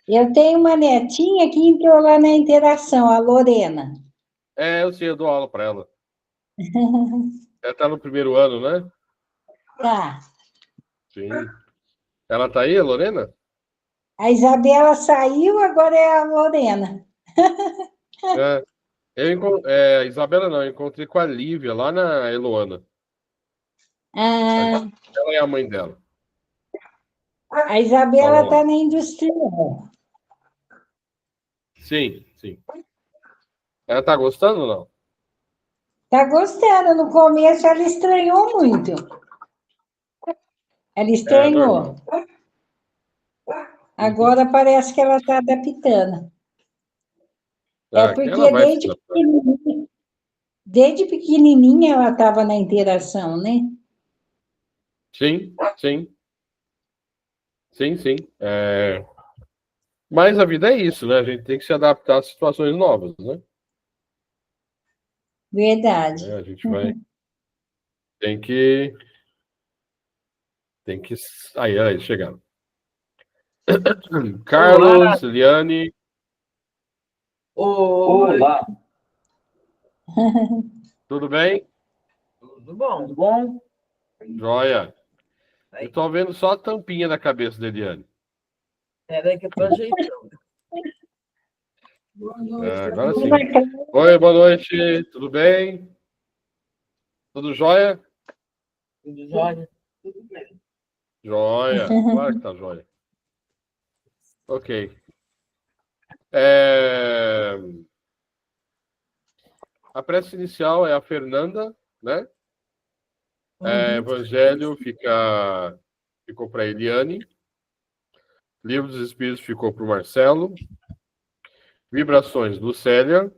Eu tenho uma netinha que entrou lá na interação, a Lorena. Eu sei, eu dou aula para ela. Ela está no primeiro ano, né? Tá. Sim. Ela tá aí, a Lorena? A Isabela saiu, agora é a Lorena. É. Isabela não, eu encontrei com a Lívia lá na Eloana. Ah, Ela é a mãe dela. a Isabela Falam está lá. na industrial. Sim, sim. Ela tá gostando ou não? Está gostando. No começo ela estranhou muito. Ela É estranhou. normal. Uhum. Agora parece que ela está adaptando. É Que ela porque vai se adaptar. desde pequenininha ela estava na interação, né? Sim, sim, sim, sim. Mas a vida é isso, né? A gente tem que se adaptar a situações novas, né? Verdade. A gente vai. Tem que. Tem que. Aí, chegaram. Olá, Carlos, Liane, olá, tudo bem? tudo bom? Tudo bom? Joia. Eu tô vendo só a tampinha da cabeça da Eliane. Peraí que eu tô ajeitando. Boa noite, Agora sim. Oi, boa noite, tudo bem? Tudo jóia? tudo jóia? Tudo bem. Joia, claro que tá joia. Ok. É, A prece inicial é a Fernanda, né? Evangelho ficou para Eliane. Livro dos Espíritos ficou para o Marcelo. Vibrações, Lucélia.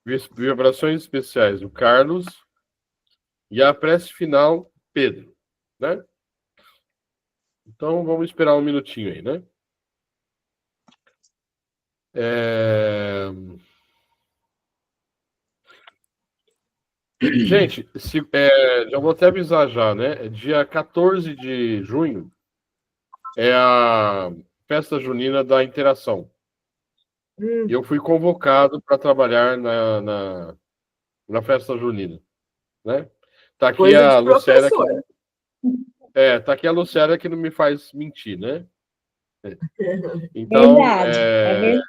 Vibrações especiais, o Carlos. E a prece final, Pedro, né? Então, vamos esperar um minutinho aí, né? É... Gente, já vou até avisar já, né? Dia 14 de junho é a festa junina da interação. E eu fui convocado para trabalhar na festa junina, né? Tá aqui Coisa de a Lucélia que professora. tá aqui a Lucélia que não me faz mentir, né? Então, Verdade. É verdade.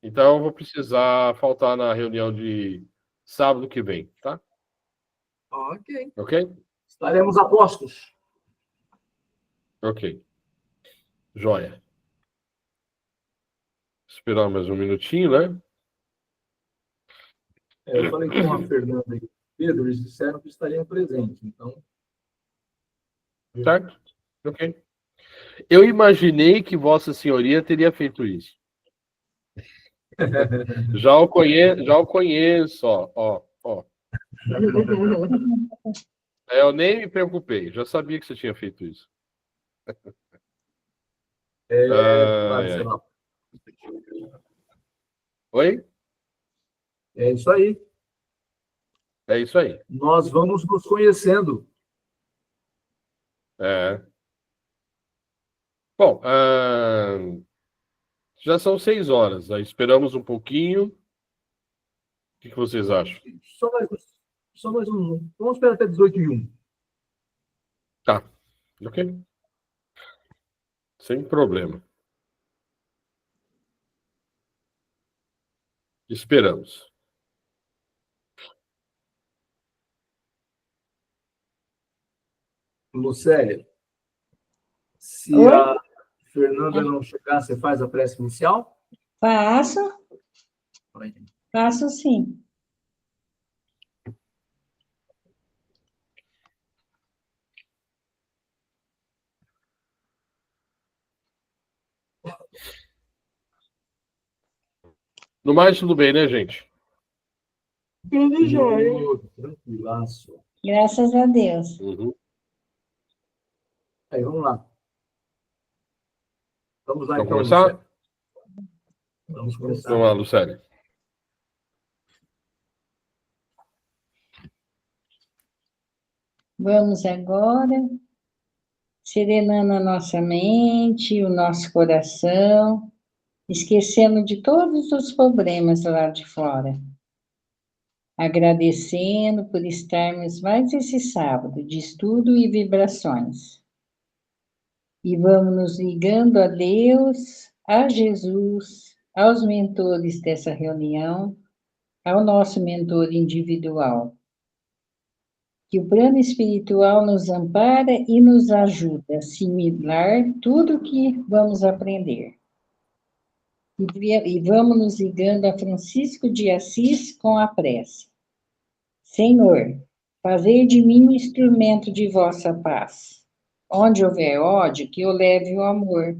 então eu vou precisar faltar na reunião de sábado que vem, tá? Ok. Ok? Estaremos a postos. Ok. Joia. Esperar mais um minutinho, né? Eu falei com a Fernanda e o Pedro, eles disseram que estariam presentes. Então, Certo? Ok. Eu imaginei que Vossa Senhoria teria feito isso. Já o conheço, ó. Eu nem me preocupei, já sabia que você tinha feito isso. Ai, ai. tradicional. Oi? É isso aí. É isso aí. Nós vamos nos conhecendo. É. Bom, já são 6 horas. Aí esperamos um pouquinho. O que vocês acham? Só mais, só mais um. Vamos esperar até 18h01. Tá. Ok. Sem problema. Esperamos. Lucélia, se Oi? a Fernanda não chegar, você faz a prece inicial? Faço, faço sim. No mais, tudo bem, né, gente? Tudo jóia. Tranquilaço. Graças a Deus. Uhum. Aí, vamos lá. Vamos lá, Vamos então, começar? Lucélia. Vamos começar. Vamos lá, Lucélia. Vamos agora. serenando a nossa mente, o nosso coração, esquecendo de todos os problemas lá de fora. Agradecendo por estarmos mais esse sábado de estudo e vibrações. E vamos nos ligando a Deus, a Jesus, aos mentores dessa reunião, ao nosso mentor individual. Que o plano espiritual nos ampara e nos ajuda a assimilar tudo o que vamos aprender. E vamos nos ligando a Francisco de Assis com a prece. Senhor, fazei de mim um instrumento de vossa paz. Onde houver ódio, que eu leve o amor.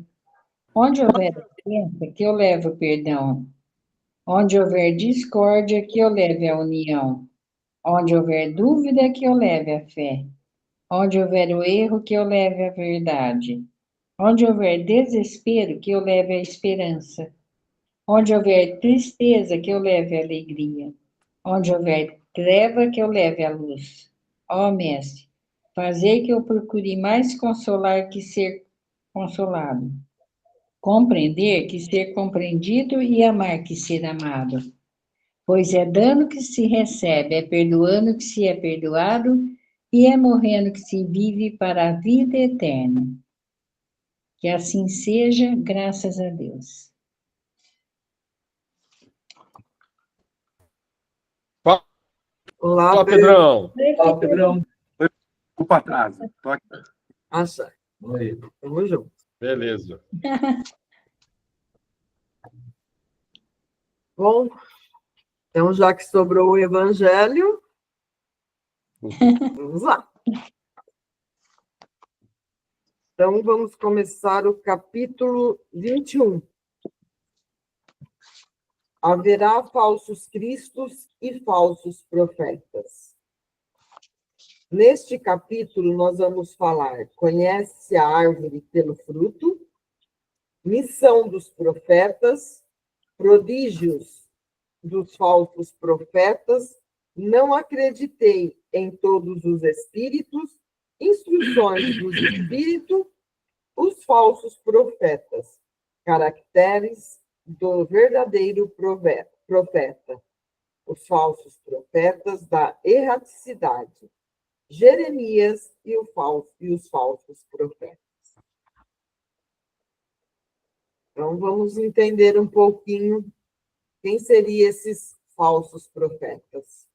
Onde houver ofensa, que eu leve o perdão. Onde houver discórdia, que eu leve a união. Onde houver dúvida, que eu leve a fé. Onde houver o erro, que eu leve a verdade. Onde houver desespero, que eu leve a esperança. Onde houver tristeza, que eu leve a alegria. Onde houver treva, que eu leve a luz. Ó Mestre, fazei que eu procure mais consolar que ser consolado. Compreender que ser compreendido e amar que ser amado. Pois é dando que se recebe, é perdoando que se é perdoado, e é morrendo que se vive para a vida eterna. Que assim seja, graças a Deus. Olá, Fala, Pedro. Pedrão. Ó, Pedrão. Opa, atrás. Tô aqui. Acha. Oi. Tamo junto. Beleza. Bom, então já que sobrou o evangelho, vamos lá. Então, vamos começar o capítulo 21. Haverá falsos cristos e falsos profetas. Neste capítulo, nós vamos falar: conhece a árvore pelo fruto, missão dos profetas, prodígios dos falsos profetas, não acreditei em todos os espíritos, instruções dos espíritos, os falsos profetas, caracteres do verdadeiro profeta, os falsos profetas da erraticidade, Jeremias e os falsos profetas. Então, vamos entender um pouquinho quem seriam esses falsos profetas.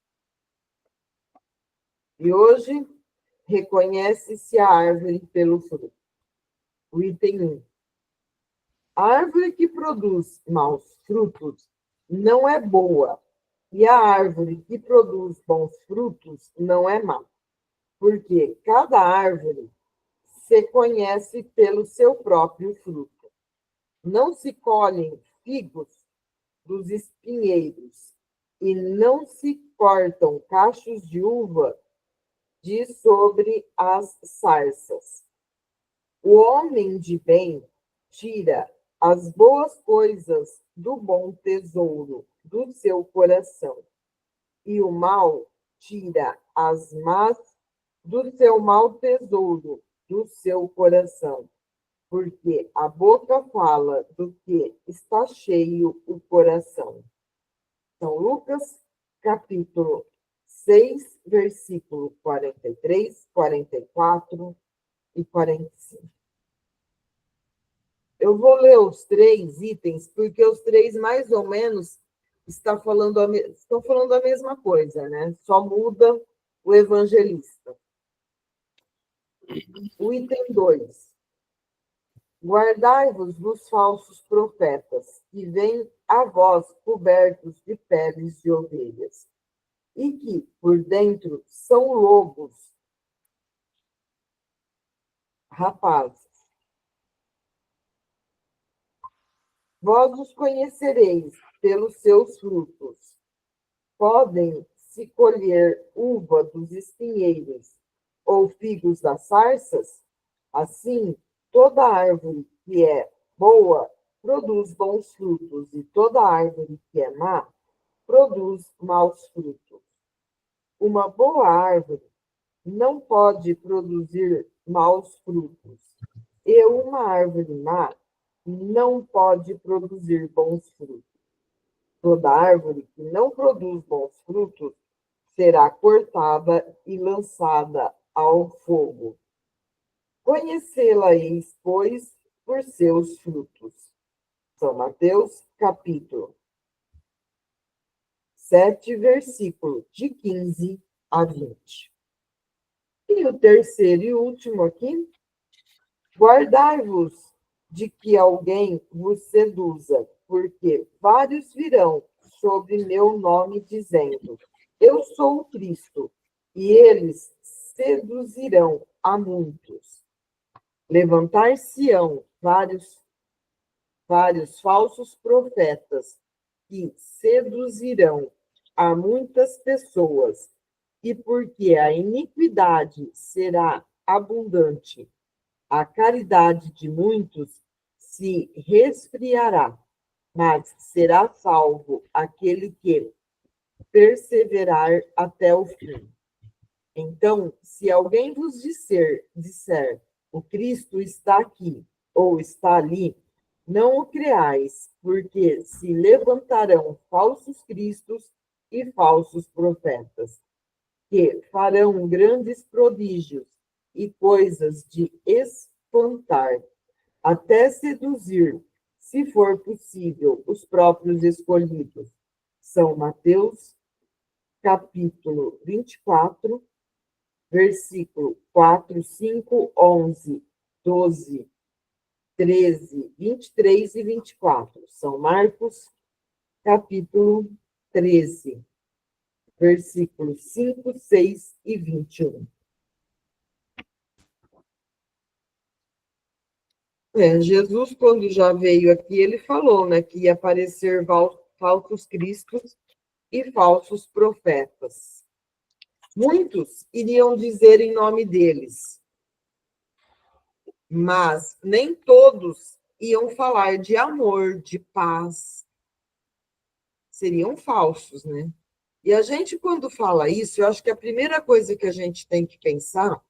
E hoje, reconhece-se a árvore pelo fruto. O item 1. A árvore que produz maus frutos não é boa, e a árvore que produz bons frutos não é má, porque cada árvore se conhece pelo seu próprio fruto. Não se colhem figos dos espinheiros, e não se cortam cachos de uva de sobre as sarças. O homem de bem tira as boas coisas do bom tesouro do seu coração, e o mal tira as más do seu mau tesouro do seu coração, porque a boca fala do que está cheio o coração. São Lucas, capítulo 6, versículo 43, 44 e 45. Eu vou ler os 3 itens, porque os 3, mais ou menos, estão falando a mesma coisa, né? Só muda o evangelista. O item 2. Guardai-vos dos falsos profetas, que vêm a vós cobertos de peles de ovelhas, e que, por dentro, são lobos rapazes. Vós os conhecereis pelos seus frutos. Podem-se colher uva dos espinheiros ou figos das sarças? Assim, toda árvore que é boa produz bons frutos, e toda árvore que é má produz maus frutos. Uma boa árvore não pode produzir maus frutos. E uma árvore má não pode produzir bons frutos. Toda árvore que não produz bons frutos será cortada e lançada ao fogo. Conhecê-la-eis, pois, por seus frutos. São Mateus, capítulo 7, versículo de 15 a 20. E o terceiro e último aqui. Guardai-vos de que alguém vos seduza, porque vários virão sobre meu nome, dizendo: Eu sou o Cristo, e eles seduzirão a muitos. Levantar-se-ão vários falsos profetas, que seduzirão a muitas pessoas, e porque a iniquidade será abundante, a caridade de muitos se resfriará, mas será salvo aquele que perseverar até o fim. Então, se alguém vos disser, o Cristo está aqui ou está ali, não o creais, porque se levantarão falsos cristos e falsos profetas, que farão grandes prodígios e coisas de espantar, até seduzir, se for possível, os próprios escolhidos. São Mateus, capítulo 24, versículo 4, 5, 11, 12, 13, 23 e 24. São Marcos, capítulo 13, versículos 5, 6 e 21. Jesus, quando já veio aqui, ele falou, né, que ia aparecer falsos cristos e falsos profetas. Muitos iriam dizer em nome deles, mas nem todos iam falar de amor, de paz. Seriam falsos, né? E a gente, quando fala isso, eu acho que a primeira coisa que a gente tem que pensar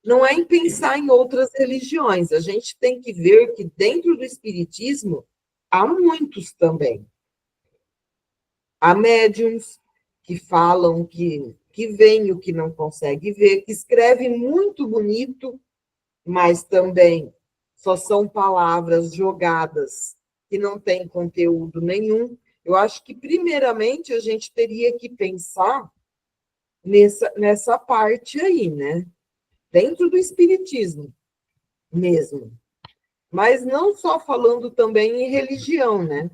não é em pensar em outras religiões. A gente tem que ver que dentro do Espiritismo há muitos também. Há médiums que falam, que veem o que não consegue ver, que escrevem muito bonito, mas também só são palavras jogadas que não têm conteúdo nenhum. Eu acho que, primeiramente, a gente teria que pensar nessa parte aí, né? Dentro do Espiritismo mesmo. Mas não só falando também em religião, né?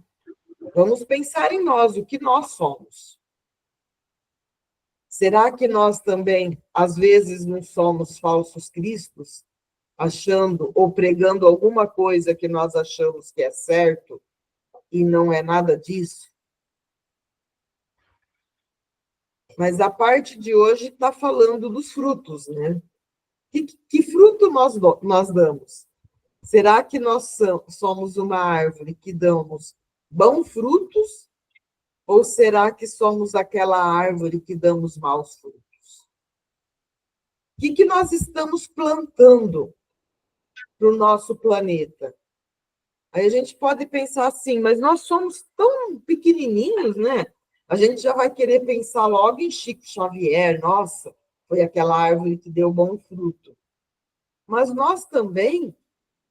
Vamos pensar em nós, o que nós somos. Será que nós também, às vezes, não somos falsos cristos, achando ou pregando alguma coisa que nós achamos que é certo e não é nada disso? Mas a parte de hoje está falando dos frutos, né? Que fruto nós damos? Será que nós somos uma árvore que damos bons frutos? Ou será que somos aquela árvore que damos maus frutos? O que nós estamos plantando para o nosso planeta? Aí a gente pode pensar assim, mas nós somos tão pequenininhos, né? A gente já vai querer pensar logo em Chico Xavier, nossa, foi aquela árvore que deu bom fruto. Mas nós também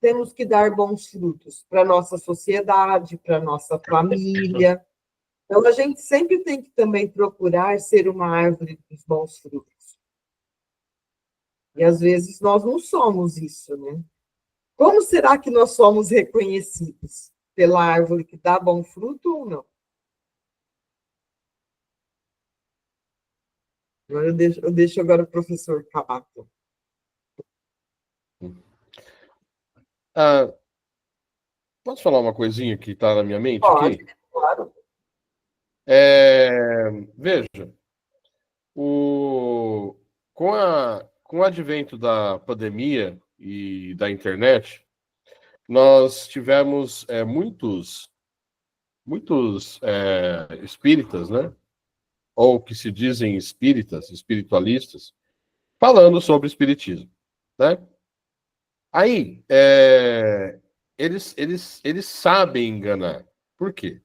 temos que dar bons frutos para a nossa sociedade, para a nossa família. Então, a gente sempre tem que também procurar ser uma árvore dos bons frutos. E, às vezes, nós não somos isso, né? Como será que nós somos reconhecidos? Pela árvore que dá bom fruto ou não? Agora eu deixo agora o professor Cabato. Posso falar uma coisinha que está na minha mente Pode, aqui? claro. Veja, com o advento da pandemia e da internet, nós tivemos muitos espíritas, né? Ou que se dizem espíritas, espiritualistas, falando sobre espiritismo, né? Aí, eles sabem enganar. Por quê?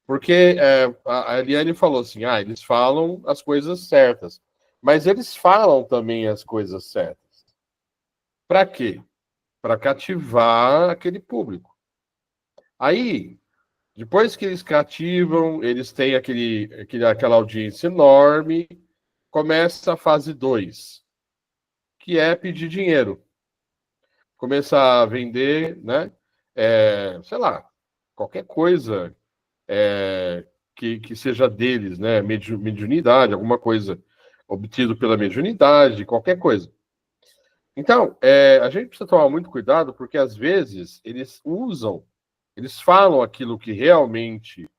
Porque a Eliane falou assim, eles falam as coisas certas, mas eles falam também as coisas certas. Para quê? Para cativar aquele público. Aí, depois que eles cativam, eles têm aquela audiência enorme, começa a fase 2, que é pedir dinheiro. Começar a vender, né? Sei lá, qualquer coisa que seja deles, né? Mediunidade, alguma coisa obtido pela mediunidade, qualquer coisa. Então, a gente precisa tomar muito cuidado, porque às vezes eles falam aquilo que realmente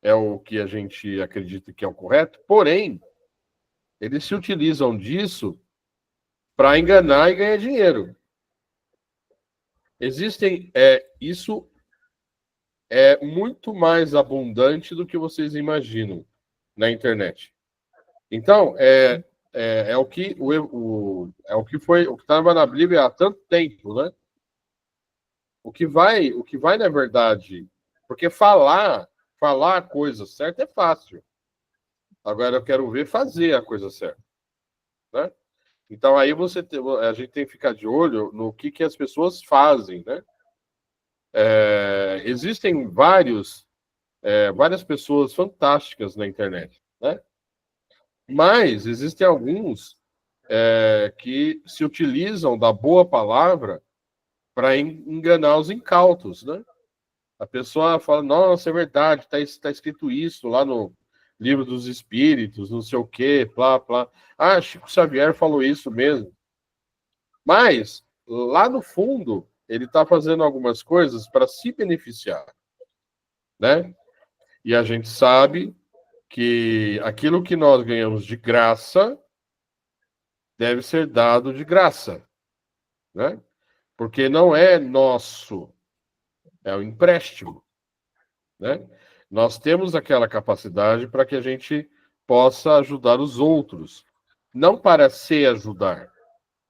é o que a gente acredita que é o correto, porém, eles se utilizam disso para enganar e ganhar dinheiro. Isso é muito mais abundante do que vocês imaginam na internet. Então, o que estava na Bíblia há tanto tempo, né? O que vai na verdade, porque falar a coisa certa é fácil. Agora eu quero ver fazer a coisa certa, né? Então aí a gente tem que ficar de olho no que as pessoas fazem, né? Existem várias pessoas fantásticas na internet, né? Mas existem alguns que se utilizam da boa palavra para enganar os incautos, né? A pessoa fala, nossa, é verdade, tá escrito isso lá no Livro dos Espíritos, não sei o quê, plá, plá. Chico Xavier falou isso mesmo. Mas, lá no fundo, ele está fazendo algumas coisas para se beneficiar, né? E a gente sabe que aquilo que nós ganhamos de graça deve ser dado de graça, né? Porque não é nosso, é um empréstimo, né? Nós temos aquela capacidade para que a gente possa ajudar os outros, não para se ajudar.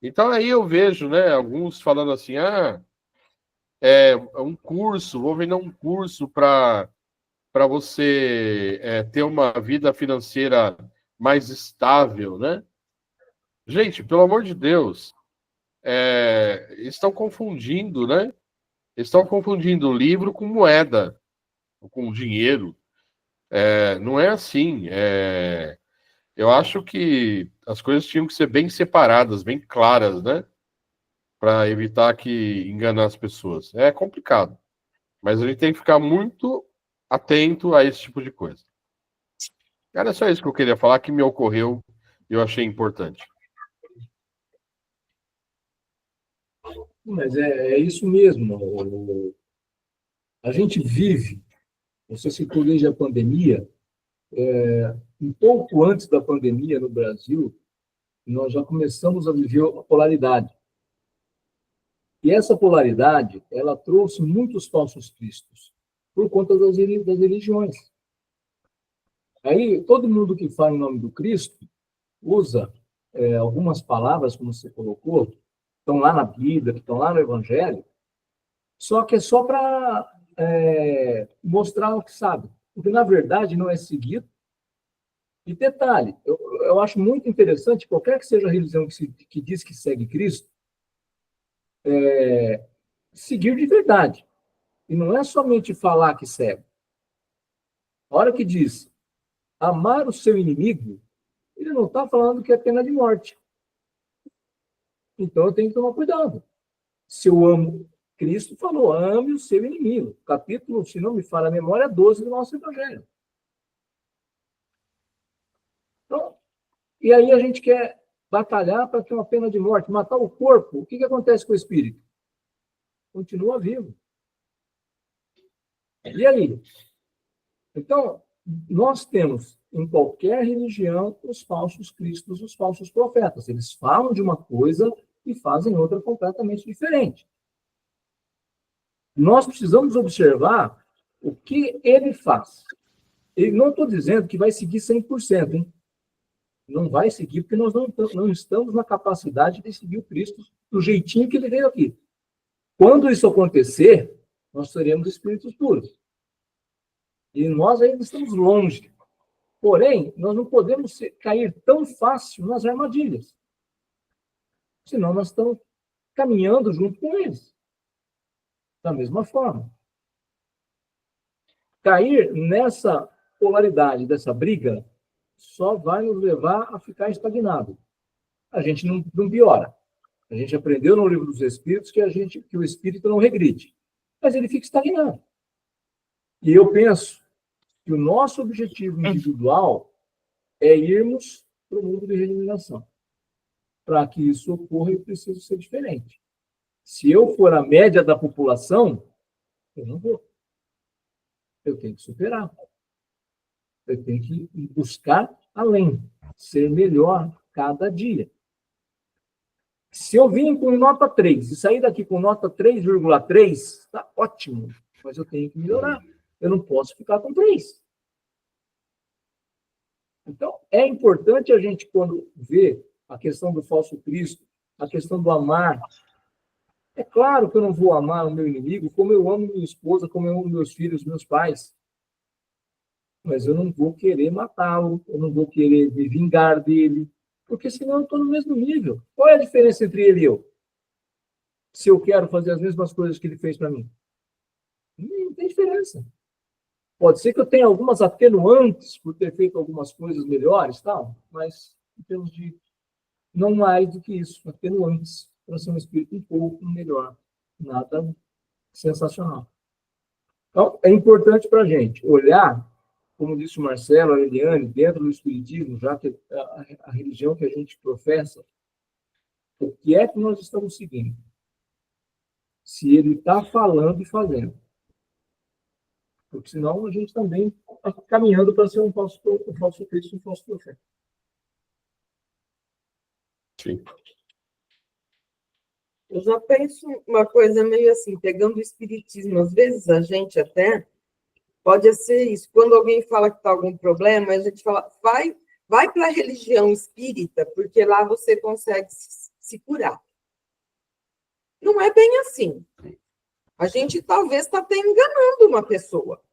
Então aí eu vejo, né, alguns falando assim, um curso, vou vender um curso para você ter uma vida financeira mais estável, né? Gente, pelo amor de Deus, estão confundindo, né? Estão confundindo livro com moeda, com dinheiro. Não é assim. Eu acho que as coisas tinham que ser bem separadas, bem claras, né? Para evitar que enganar as pessoas. É complicado. Mas a gente tem que ficar muito atento a esse tipo de coisa. Era só isso que eu queria falar, que me ocorreu e eu achei importante. Mas é isso mesmo. A gente vive, você citou desde a pandemia, um pouco antes da pandemia no Brasil, nós já começamos a viver a polaridade. E essa polaridade, ela trouxe muitos falsos cristos, por conta das religiões. Aí, todo mundo que fala em nome do Cristo usa algumas palavras, como você colocou, estão lá na Bíblia, que estão lá no Evangelho, só que é só para mostrar o que sabe. Porque, na verdade, não é seguido. E detalhe, eu acho muito interessante, qualquer que seja a religião que diz que segue Cristo, seguir de verdade. E não é somente falar que segue. A hora que diz amar o seu inimigo, ele não está falando que é pena de morte. Então eu tenho que tomar cuidado. Se eu amo, Cristo falou, ame o seu inimigo. Capítulo, se não me falha a memória, 12 do nosso Evangelho. Então, e aí a gente quer batalhar para ter uma pena de morte, matar o corpo. O que acontece com o espírito? Continua vivo. E aí? Então, nós temos em qualquer religião os falsos cristos, os falsos profetas. Eles falam de uma coisa e fazem outra completamente diferente. Nós precisamos observar o que ele faz. Eu não estou dizendo que vai seguir 100%, hein? Não vai seguir, porque nós não estamos na capacidade de seguir o Cristo do jeitinho que ele veio aqui. Quando isso acontecer, nós seremos espíritos puros. E nós ainda estamos longe. Porém, nós não podemos cair tão fácil nas armadilhas. Senão nós estamos caminhando junto com eles. Da mesma forma. Cair nessa polaridade, dessa briga, só vai nos levar a ficar estagnado. A gente não piora. A gente aprendeu no Livro dos Espíritos que o espírito não regride. Mas ele fica estagnado. E eu penso que o nosso objetivo individual é irmos para o mundo de regeneração. Para que isso ocorra, eu preciso ser diferente. Se eu for a média da população, eu não vou. Eu tenho que superar. Eu tenho que buscar além, ser melhor cada dia. Se eu vim com nota 3 e sair daqui com nota 3,3, está ótimo, mas eu tenho que melhorar. Eu não posso ficar com 3. Então, é importante a gente, quando vê a questão do falso Cristo, a questão do amar. É claro que eu não vou amar o meu inimigo como eu amo minha esposa, como eu amo meus filhos, meus pais. Mas eu não vou querer matá-lo, eu não vou querer me vingar dele, porque senão eu estou no mesmo nível. Qual é a diferença entre ele e eu? Se eu quero fazer as mesmas coisas que ele fez para mim? Não tem diferença. Pode ser que eu tenha algumas atenuantes por ter feito algumas coisas melhores, tal, mas em termos de não mais do que isso, atenuantes para ser um espírito um pouco melhor. Nada sensacional. Então, é importante para a gente olhar, como disse o Marcelo, a Eliane, dentro do espiritismo, já que a religião que a gente professa, o que é que nós estamos seguindo? Se ele está falando e fazendo. Porque senão a gente também está caminhando para ser um falso Cristo, um falso profeta. Sim. Eu já penso uma coisa meio assim, pegando o espiritismo, às vezes a gente até pode ser isso. Quando alguém fala que está algum problema, a gente fala, vai para a religião espírita, porque lá você consegue se curar. Não é bem assim. A gente talvez está até enganando uma pessoa.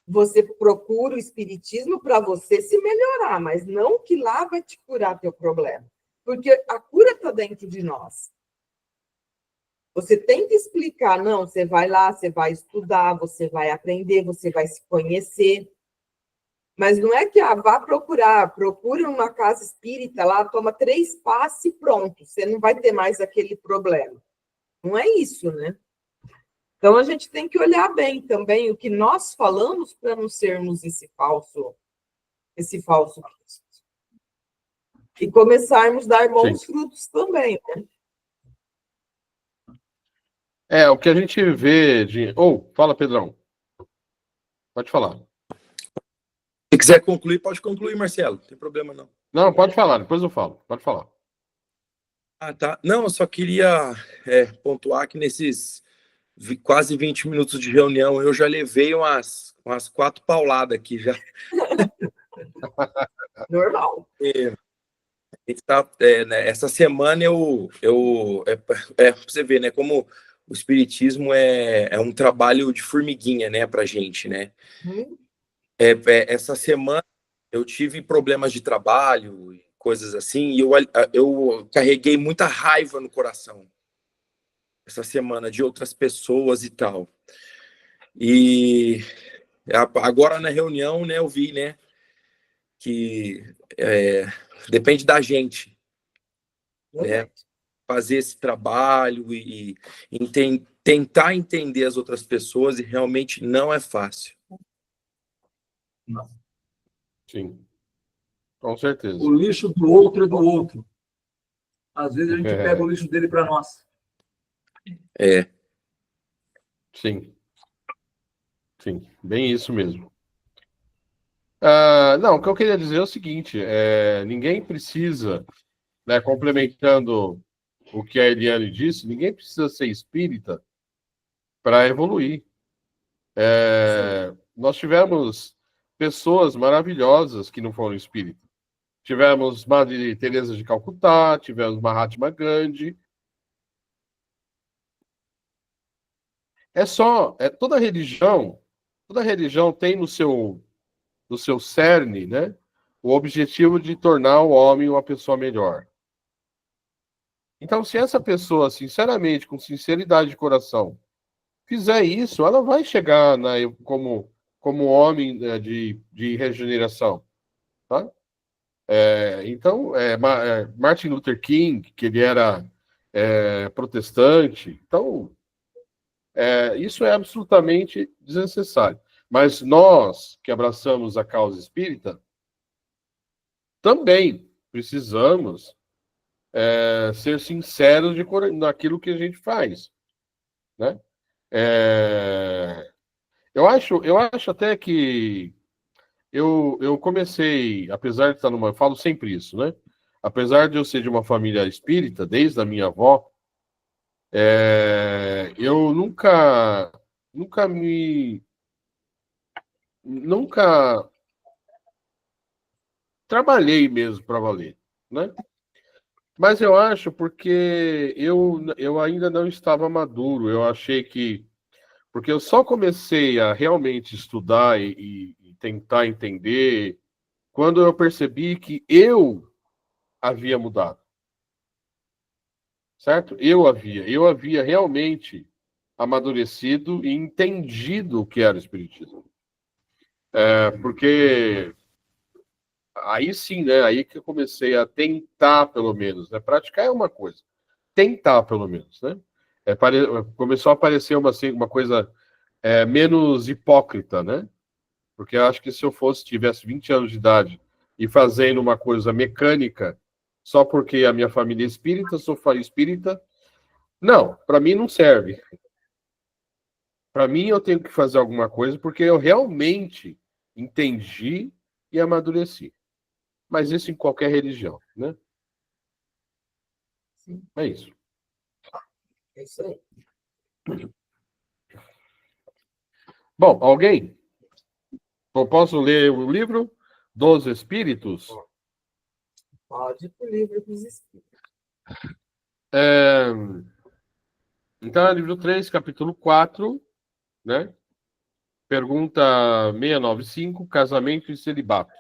Você procura o espiritismo para você se melhorar, mas não que lá vai te curar teu problema. Porque a cura está dentro de nós. Você tem que explicar, não, você vai lá, você vai estudar, você vai aprender, você vai se conhecer. Mas não é que vá procura uma casa espírita lá, toma 3 passes e pronto, você não vai ter mais aquele problema. Não é isso, né? Então a gente tem que olhar bem também o que nós falamos para não sermos esse falso Cristo. E começarmos a dar bons frutos também, né? O que a gente vê de... fala, Pedrão. Pode falar. Se quiser concluir, pode concluir, Marcelo. Não tem problema, não. Não, pode falar, depois eu falo. Pode falar. Ah, tá. Não, eu só queria pontuar que nesses quase 20 minutos de reunião eu já levei umas 4 pauladas aqui já. Normal. Né, essa semana pra você ver, né, como o espiritismo é um trabalho de formiguinha, né, pra gente, né? Essa semana eu tive problemas de trabalho, coisas assim, e eu carreguei muita raiva no coração essa semana de outras pessoas e tal. E agora na reunião, né, eu vi, né, que depende da gente, né, fazer esse trabalho e tentar entender as outras pessoas, e realmente não é fácil. Não. Sim. Com certeza. O lixo do outro é do outro. Às vezes a gente pega o lixo dele para nós. Sim. Sim, bem isso mesmo. Não, o que eu queria dizer é o seguinte, ninguém precisa, né, complementando o que a Eliane disse, ninguém precisa ser espírita para evoluir. Nós tivemos pessoas maravilhosas que não foram espíritas. tivemos Madre Teresa de Calcutá, tivemos Mahatma Gandhi. Toda religião tem no seu cerne, né, o objetivo de tornar o homem uma pessoa melhor. Então, se essa pessoa, sinceramente, com sinceridade de coração, fizer isso, ela vai chegar como homem, né, de regeneração. Tá? Então, Martin Luther King, que ele era protestante, então, isso é absolutamente desnecessário. Mas nós, que abraçamos a causa espírita, também precisamos ser sinceros naquilo que a gente faz. Né? Eu acho até que eu comecei, apesar de estar eu falo sempre isso, né? Apesar de eu ser de uma família espírita, desde a minha avó, eu nunca trabalhei mesmo para valer, né? Mas eu acho porque eu ainda não estava maduro. Eu achei que porque eu só comecei a realmente estudar e tentar entender quando eu percebi que eu havia mudado. Certo? Eu havia realmente amadurecido e entendido o que era o espiritismo. Porque aí sim, né? Aí que eu comecei a tentar, pelo menos, né? Praticar é uma coisa. Tentar, pelo menos, né? Começou a aparecer uma coisa menos hipócrita, né? Porque eu acho que se eu tivesse 20 anos de idade e fazendo uma coisa mecânica só porque a minha família é espírita, sou espírita, não, para mim não serve. Para mim eu tenho que fazer alguma coisa porque eu realmente entendi e amadureci. Mas isso em qualquer religião, né? Sim. É isso. É isso aí. Bom, alguém? Eu posso ler o livro dos Espíritos? Pode ir para o livro dos Espíritos. Então, é livro 3, capítulo 4, né? Pergunta 695, casamento e celibato.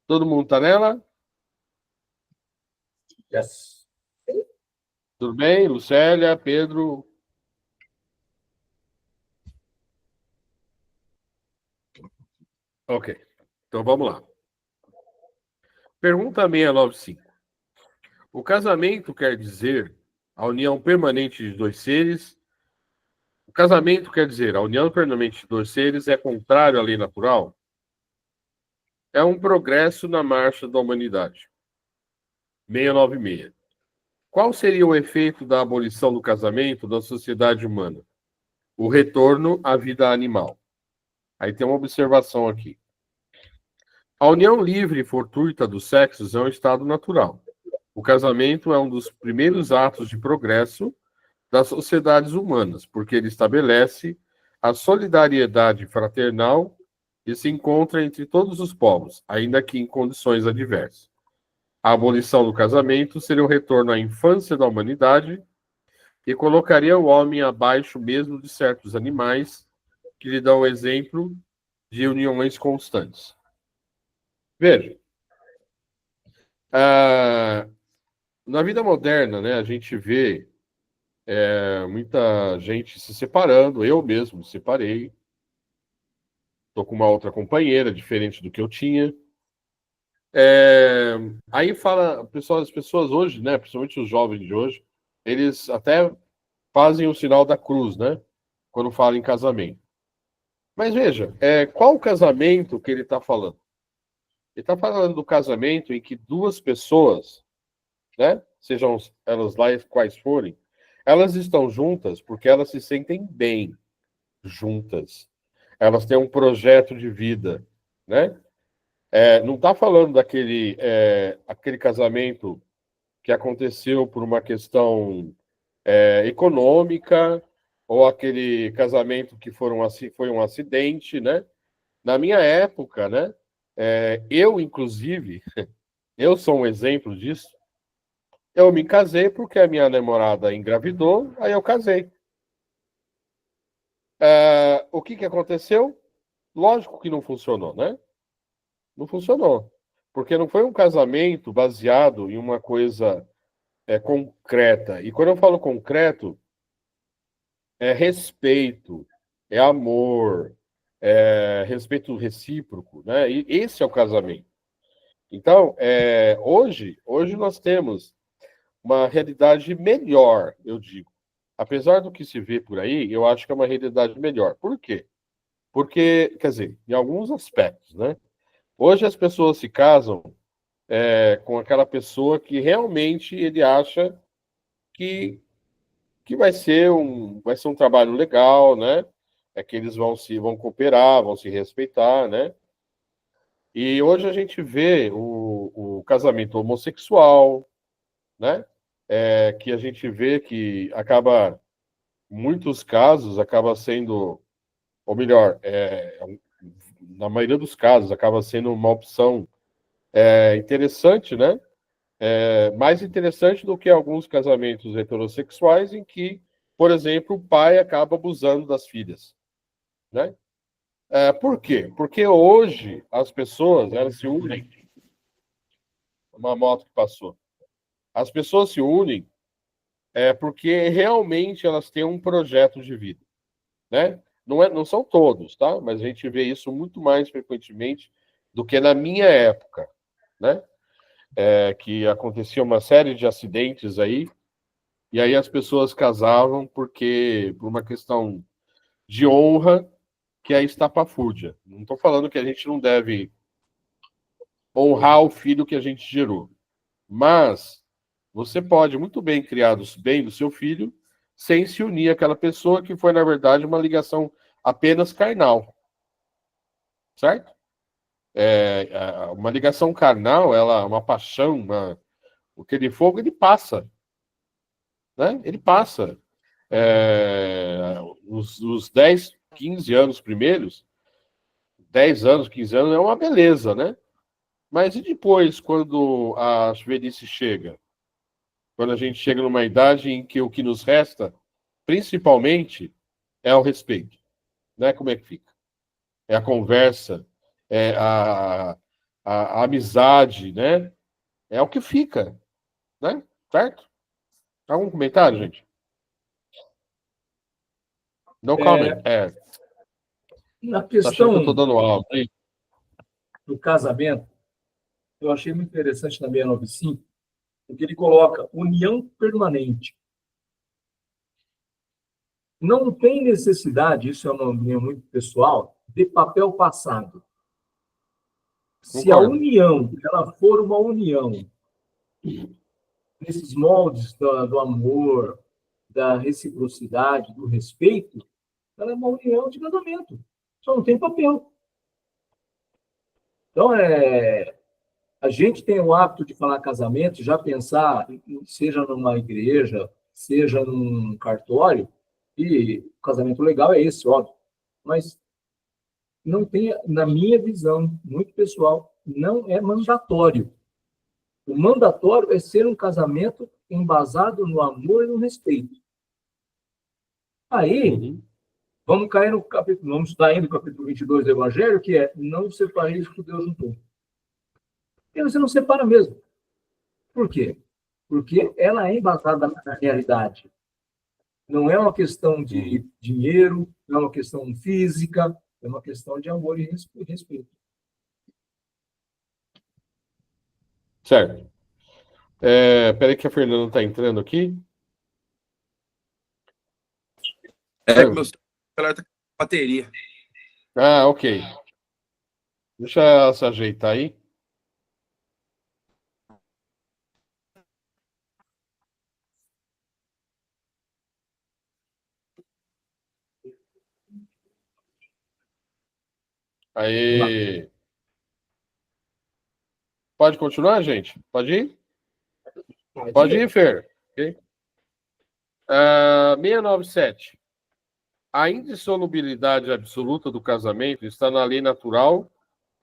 Todo mundo está nela? Yes. Tudo bem? Lucélia, Pedro? Ok. Então, vamos lá. Pergunta 695. O casamento quer dizer a união permanente de dois seres. O casamento quer dizer a união permanente de dois seres é contrário à lei natural? É um progresso na marcha da humanidade. 696. Qual seria o efeito da abolição do casamento da sociedade humana? O retorno à vida animal. Aí tem uma observação aqui. A união livre e fortuita dos sexos é um estado natural. O casamento é um dos primeiros atos de progresso das sociedades humanas, porque ele estabelece a solidariedade fraternal e se encontra entre todos os povos, ainda que em condições adversas. A abolição do casamento seria o retorno à infância da humanidade e colocaria o homem abaixo mesmo de certos animais que lhe dão exemplo de uniões constantes. Veja, na vida moderna, né, a gente vê muita gente se separando. Eu mesmo me separei. Estou com uma outra companheira, diferente do que eu tinha. Aí fala, as pessoas hoje, né, principalmente os jovens de hoje, eles até fazem o sinal da cruz, né, quando falam em casamento. Mas veja, qual o casamento que ele está falando? Ele está falando do casamento em que duas pessoas, né, sejam elas lá quais forem, elas estão juntas porque elas se sentem bem juntas. Elas têm um projeto de vida, né? Não está falando aquele casamento que aconteceu por uma questão econômica ou aquele casamento que foi um acidente, né? Na minha época, né? Eu, inclusive, eu sou um exemplo disso. Eu me casei porque a minha namorada engravidou, aí eu casei. O que aconteceu? Lógico que não funcionou, né? Não funcionou. Porque não foi um casamento baseado em uma coisa concreta. E quando eu falo concreto, é respeito, é amor, é respeito recíproco, né? E esse é o casamento. Então, hoje nós temos uma realidade melhor, eu digo. Apesar do que se vê por aí, eu acho que é uma realidade melhor. Por quê? Porque, quer dizer, em alguns aspectos, né? Hoje as pessoas se casam com aquela pessoa que realmente ele acha que vai ser um trabalho legal, né? É que eles vão cooperar, vão se respeitar, né? E hoje a gente vê o casamento homossexual, né? Que a gente vê que acaba, em muitos casos, acaba sendo, ou melhor, na maioria dos casos, acaba sendo uma opção interessante, né? Mais interessante do que alguns casamentos heterossexuais em que, por exemplo, o pai acaba abusando das filhas, né? Por quê? Porque hoje as pessoas, elas se unem, uma moto que passou, as pessoas se unem porque realmente elas têm um projeto de vida, né? Não são todos, tá? Mas a gente vê isso muito mais frequentemente do que na minha época, né? Que acontecia uma série de acidentes aí, e aí as pessoas casavam por uma questão de honra, que é estapafúrdia. Não estou falando que a gente não deve honrar o filho que a gente gerou, mas você pode muito bem criar o bem do seu filho sem se unir àquela pessoa que foi, na verdade, uma ligação apenas carnal, certo? Uma ligação carnal, uma paixão, aquele fogo, ele passa, né? Ele passa. Os 10, 15 anos primeiros, 10 anos, 15 anos é uma beleza, né? Mas e depois, quando a velhice chega? Quando a gente chega numa idade em que o que nos resta, principalmente, é o respeito, né? Como é que fica? É a conversa, é a amizade, né? É o que fica, né? Certo? Algum comentário, gente? No comment. Na Tá achando que eu tô questão dando aula aí? do casamento, eu achei muito interessante na 695, porque ele coloca união permanente. Não tem necessidade, isso é uma opinião muito pessoal, de papel passado. Se a Concordo. união, ela for uma união nesses moldes do amor, da reciprocidade, do respeito, ela é uma união de casamento. Só não tem papel. Então, a gente tem o hábito de falar casamento, já pensar, seja numa igreja, seja num cartório, e o casamento legal é esse, óbvio. Mas não tem, na minha visão, muito pessoal, não é mandatório. O mandatório é ser um casamento embasado no amor e no respeito. Aí, vamos cair no capítulo, vamos estar indo no capítulo 22 do Evangelho, que é não separeis o que Deus juntou. E você não separa mesmo. Por quê? Porque ela é embasada na realidade. Não é uma questão de dinheiro, não é uma questão física, é uma questão de amor e respeito. Certo. Peraí que a Fernanda está entrando aqui. Que meu celular tá com bateria. Ok. Deixa ela se ajeitar aí. Aí. Pode continuar, gente? Pode ir? Pode ir, Fer. Okay. 697. A indissolubilidade absoluta do casamento está na lei natural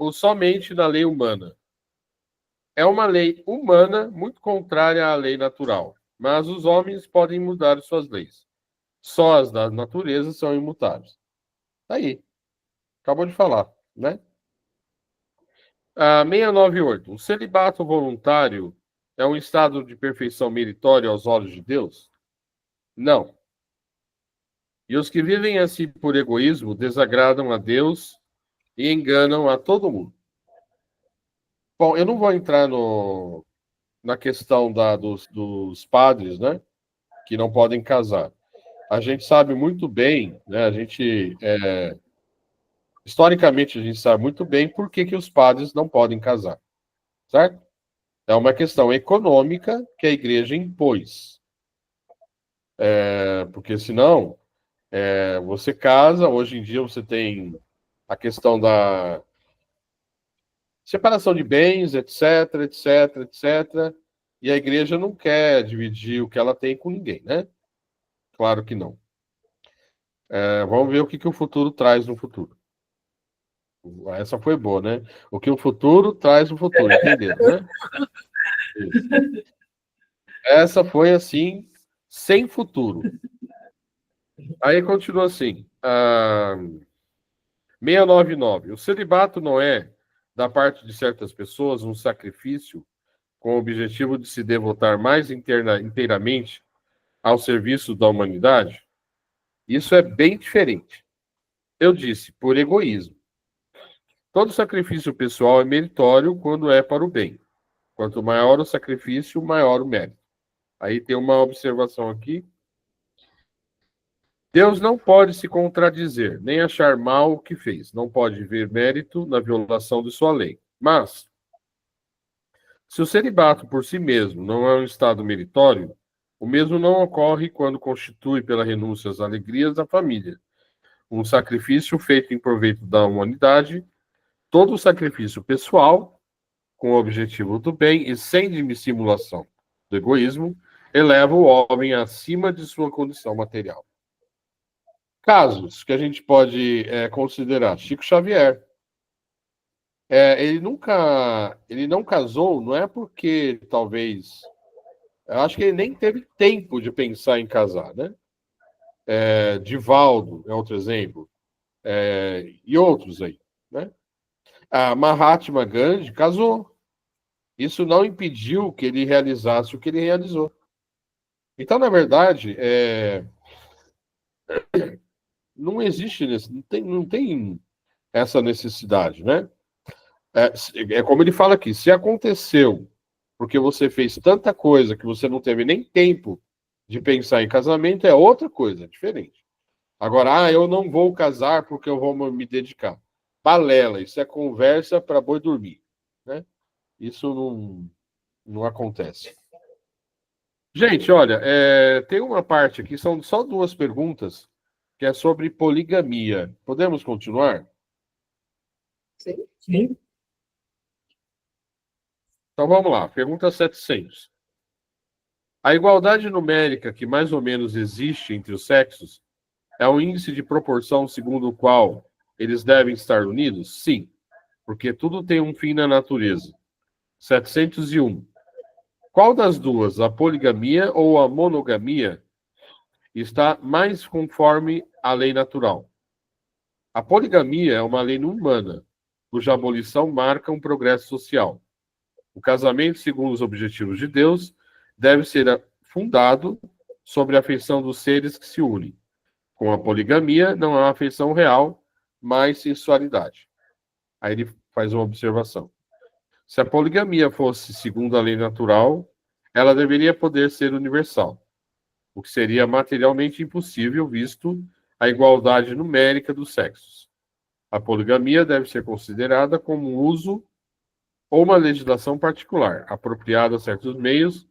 ou somente na lei humana? É uma lei humana muito contrária à lei natural, mas os homens podem mudar suas leis. Só as da natureza são imutáveis. Tá aí. Acabou de falar, né? 698. O celibato voluntário é um estado de perfeição meritório aos olhos de Deus? Não. E os que vivem assim por egoísmo desagradam a Deus e enganam a todo mundo. Bom, eu não vou entrar na questão dos padres, né? Que não podem casar. A gente sabe muito bem, né? Historicamente, a gente sabe muito bem por que os padres não podem casar, certo? É uma questão econômica que a igreja impôs. Porque senão, você casa, hoje em dia você tem a questão da separação de bens, etc, etc, etc, e a igreja não quer dividir o que ela tem com ninguém, né? Claro que não. Vamos ver o que o futuro traz no futuro. Essa foi boa, né? O que o futuro traz no futuro, entenderam, né? Isso. Essa foi assim, sem futuro. Aí continua assim. 699. O celibato não é, da parte de certas pessoas, um sacrifício com o objetivo de se devotar mais inteiramente ao serviço da humanidade? Isso é bem diferente. Eu disse, por egoísmo. Todo sacrifício pessoal é meritório quando é para o bem. Quanto maior o sacrifício, maior o mérito. Aí tem uma observação aqui. Deus não pode se contradizer, nem achar mal o que fez. Não pode ver mérito na violação de sua lei. Mas, se o celibato por si mesmo não é um estado meritório, o mesmo não ocorre quando constitui, pela renúncia às alegrias da família, um sacrifício feito em proveito da humanidade. Todo sacrifício pessoal, com o objetivo do bem e sem dissimulação do egoísmo, eleva o homem acima de sua condição material. Casos que a gente pode considerar. Chico Xavier. Ele não casou, não é porque talvez... Eu acho que ele nem teve tempo de pensar em casar, né? Divaldo é outro exemplo. E outros aí, né? A Mahatma Gandhi casou. Isso não impediu que ele realizasse o que ele realizou. Então, na verdade, não existe, não tem essa necessidade, né? Como ele fala aqui, se aconteceu porque você fez tanta coisa que você não teve nem tempo de pensar em casamento, é outra coisa, diferente. Agora, eu não vou casar porque eu vou me dedicar. Balela, isso é conversa para boi dormir, né? Isso não acontece. Gente, olha, tem uma parte aqui, são só 2 perguntas, que é sobre poligamia. Podemos continuar? Sim. Sim. Então vamos lá, pergunta 700. A igualdade numérica que mais ou menos existe entre os sexos é um índice de proporção segundo o qual eles devem estar unidos? Sim, porque tudo tem um fim na natureza. 701. Qual das duas, a poligamia ou a monogamia, está mais conforme à lei natural? A poligamia é uma lei humana, cuja abolição marca um progresso social. O casamento, segundo os objetivos de Deus, deve ser fundado sobre a afeição dos seres que se unem. Com a poligamia, não há afeição real, mas sensualidade. Aí ele faz uma observação. Se a poligamia fosse segundo a lei natural, ela deveria poder ser universal, o que seria materialmente impossível, visto a igualdade numérica dos sexos. A poligamia deve ser considerada como um uso ou uma legislação particular, apropriada a certos meios,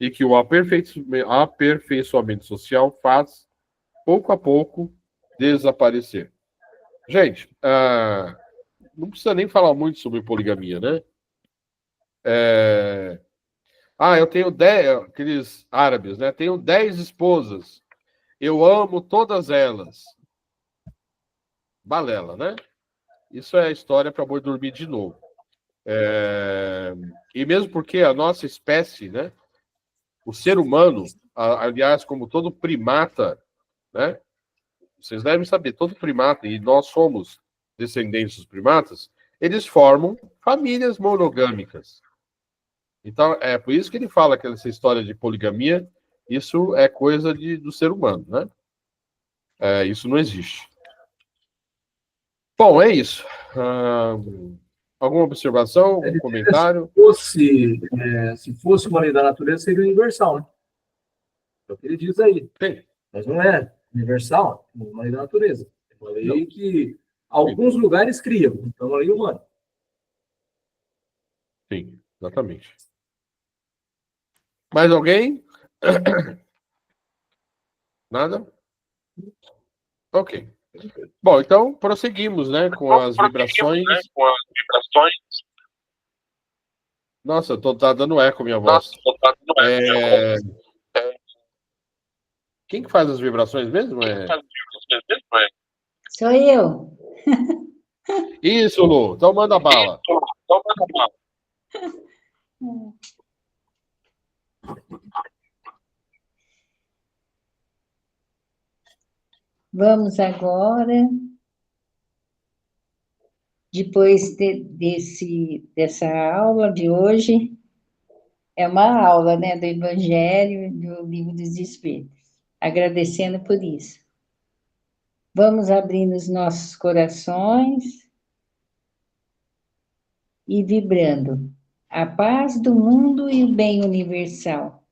e que o aperfeiçoamento social faz, pouco a pouco, desaparecer. Gente, não precisa nem falar muito sobre poligamia, né? Eu tenho 10, aqueles árabes, né? Tenho 10 esposas. Eu amo todas elas. Balela, né? Isso é história para boi dormir de novo. E mesmo porque a nossa espécie, né, o ser humano, aliás, como todo primata, né, vocês devem saber, todo primata, e nós somos descendentes dos primatas, eles formam famílias monogâmicas. Então, é por isso que ele fala que essa história de poligamia, isso é coisa do ser humano, né? Isso não existe. Bom, é isso. Alguma observação, algum comentário? Se fosse uma lei da natureza, seria universal, né? É o que ele diz aí. Sim. Mas não é universal, é uma lei da natureza. É uma lei que alguns lugares criam, então é uma lei humana. Sim, exatamente. Mais alguém? Nada? Ok. Bom, então prosseguimos, né, com as vibrações. Nossa, tá dando eco minha voz. Quem que faz as vibrações mesmo? Sou eu. Isso, Lu. Então manda bala. Vamos agora, depois dessa aula de hoje, é uma aula, né, do Evangelho, do Livro dos Espíritos, agradecendo por isso. Vamos abrindo os nossos corações e vibrando a paz do mundo e o bem universal.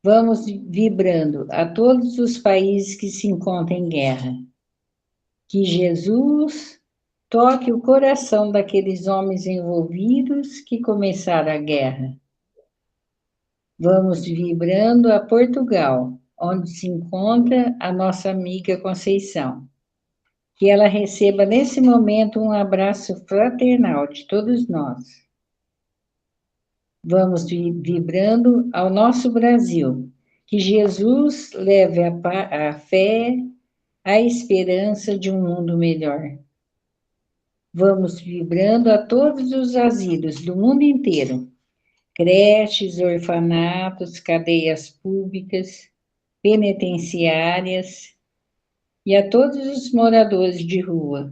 Vamos vibrando a todos os países que se encontram em guerra. Que Jesus toque o coração daqueles homens envolvidos que começaram a guerra. Vamos vibrando a Portugal, onde se encontra a nossa amiga Conceição. Que ela receba nesse momento um abraço fraternal de todos nós. Vamos vibrando ao nosso Brasil. Que Jesus leve a fé, a esperança de um mundo melhor. Vamos vibrando a todos os asilos do mundo inteiro, creches, orfanatos, cadeias públicas, penitenciárias e a todos os moradores de rua.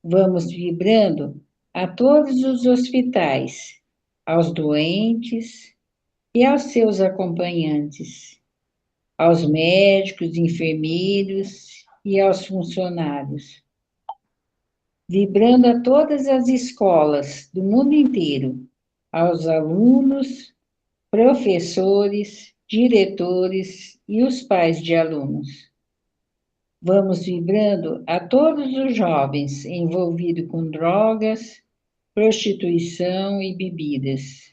Vamos vibrando a todos os hospitais, aos doentes e aos seus acompanhantes, aos médicos, enfermeiros e aos funcionários. Vibrando a todas as escolas do mundo inteiro, aos alunos, professores, diretores e os pais de alunos. Vamos vibrando a todos os jovens envolvidos com drogas, prostituição e bebidas.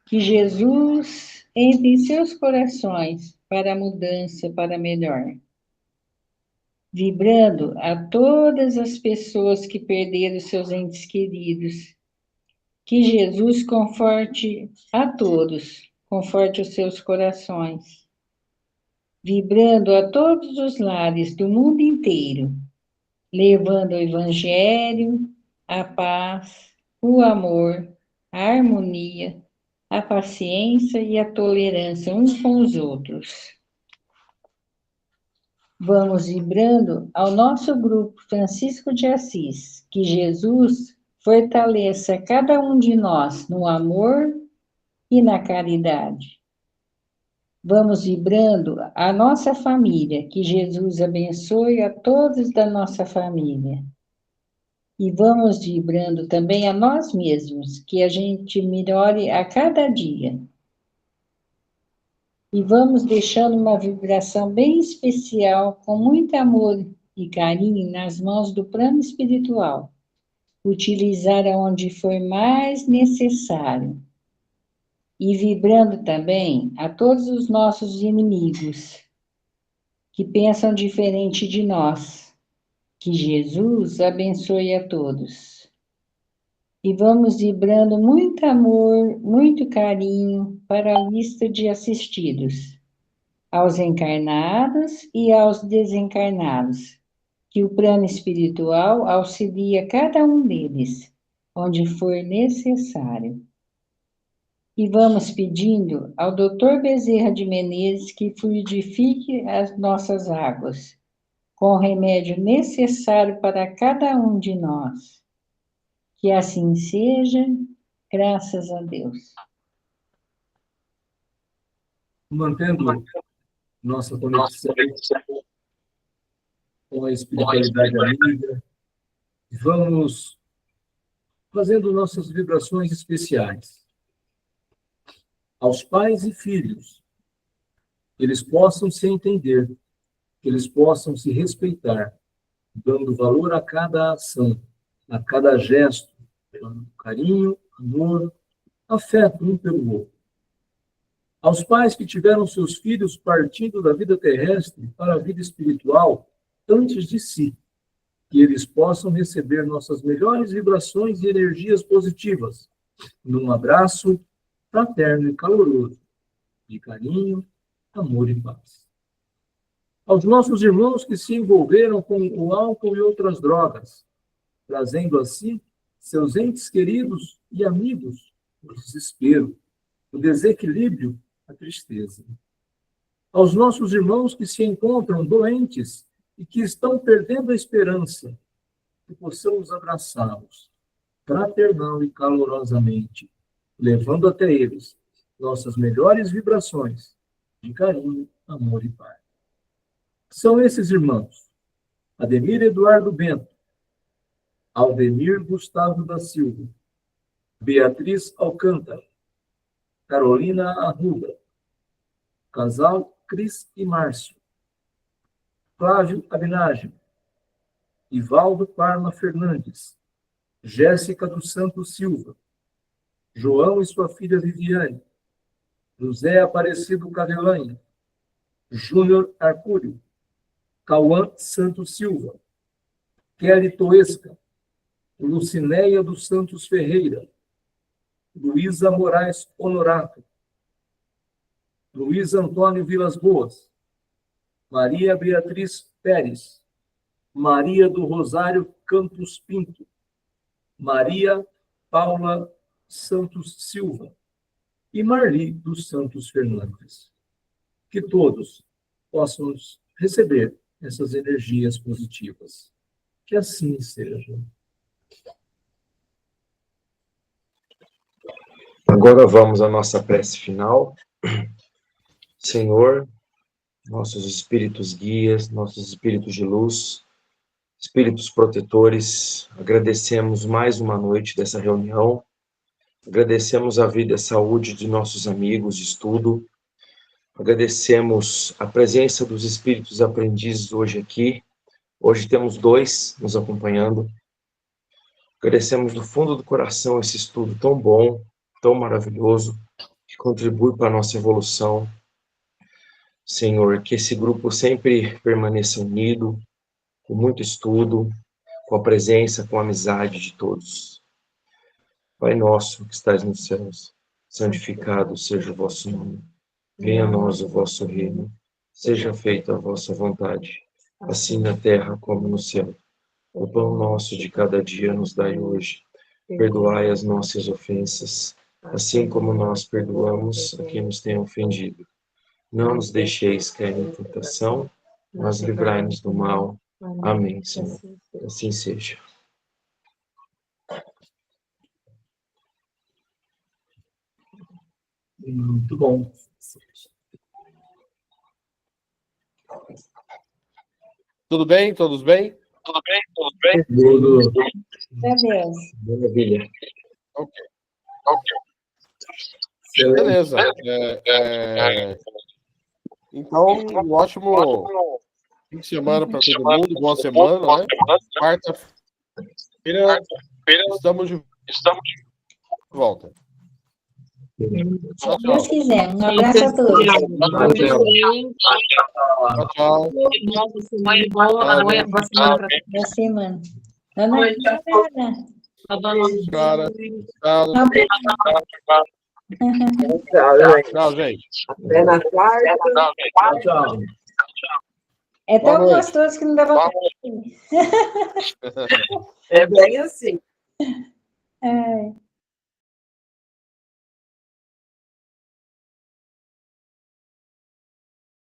Que Jesus entre em seus corações para a mudança, para melhor. Vibrando a todas as pessoas que perderam seus entes queridos. Que Jesus conforte a todos, conforte os seus corações. Vibrando a todos os lares do mundo inteiro, levando o Evangelho, a paz, o amor, a harmonia, a paciência e a tolerância uns com os outros. Vamos vibrando ao nosso grupo Francisco de Assis, que Jesus fortaleça cada um de nós no amor e na caridade. Vamos vibrando a nossa família, que Jesus abençoe a todos da nossa família. E vamos vibrando também a nós mesmos, que a gente melhore a cada dia. E vamos deixando uma vibração bem especial, com muito amor e carinho nas mãos do plano espiritual. Utilizar aonde for mais necessário. E vibrando também a todos os nossos inimigos, que pensam diferente de nós. Que Jesus abençoe a todos. E vamos vibrando muito amor, muito carinho para a lista de assistidos, aos encarnados e aos desencarnados, que o plano espiritual auxilia cada um deles, onde for necessário. E vamos pedindo ao Dr. Bezerra de Menezes que fluidifique as nossas águas, com o remédio necessário para cada um de nós. Que assim seja, graças a Deus. Mantendo nossa conexão com a espiritualidade amiga, vamos fazendo nossas vibrações especiais. Aos pais e filhos, que eles possam se entender, que eles possam se respeitar, dando valor a cada ação, a cada gesto, carinho, amor, afeto um pelo outro. Aos pais que tiveram seus filhos partindo da vida terrestre para a vida espiritual antes de si, que eles possam receber nossas melhores vibrações e energias positivas, num abraço fraterno e caloroso, de carinho, amor e paz. Aos nossos irmãos que se envolveram com o álcool e outras drogas, trazendo assim seus entes queridos e amigos o desespero, o desequilíbrio, a tristeza. Aos nossos irmãos que se encontram doentes e que estão perdendo a esperança, que possamos abraçá-los fraternal e calorosamente, levando até eles nossas melhores vibrações de carinho, amor e paz. São esses irmãos: Ademir Eduardo Bento, Aldemir Gustavo da Silva, Beatriz Alcântara, Carolina Arruda, casal Cris e Márcio, Flávio Abinagem, Ivaldo Parma Fernandes, Jéssica dos Santos Silva, João e sua filha Viviane, José Aparecido Cadelanha, Júnior Arcúrio, Cauã Santos Silva, Kelly Toesca, Lucinéia dos Santos Ferreira, Luísa Moraes Honorato, Luiz Antônio Vilas Boas, Maria Beatriz Pérez, Maria do Rosário Campos Pinto, Maria Paula Santos Silva e Marli dos Santos Fernandes. Que todos possam receber essas energias positivas. Que assim seja. Agora vamos à nossa prece final. Senhor, nossos espíritos guias, nossos espíritos de luz, espíritos protetores, agradecemos mais uma noite dessa reunião, agradecemos a vida e a saúde de nossos amigos de estudo, agradecemos a presença dos espíritos aprendizes hoje aqui, hoje temos 2 nos acompanhando, agradecemos do fundo do coração esse estudo tão bom, tão maravilhoso, que contribui para a nossa evolução. Senhor, que esse grupo sempre permaneça unido, com muito estudo, com a presença, com a amizade de todos. Pai nosso que estais nos céus, santificado seja o vosso nome. Venha a nós o vosso reino. Seja feita a vossa vontade, assim na terra como no céu. O pão nosso de cada dia nos dai hoje. Perdoai as nossas ofensas, assim como nós perdoamos a quem nos tem ofendido. Não nos deixeis cair em tentação, mas livrai-nos do mal. Amém, Senhor. Assim seja. Muito bom. Tudo bem? Todos bem? Tudo. Adeus. Maravilha. Ok. Beleza. Então, um ótimo fim de semana para todo mundo. Boa semana, né? Quarta-feira estamos de volta. Tchau, Se Deus quiser. Um abraço a todos. tchau. Boa semana. Ana, Cara, tchau, gente. Até na quarta. Tchau. É Boa tão noite. gostoso que não dá vontade. É bem assim. É.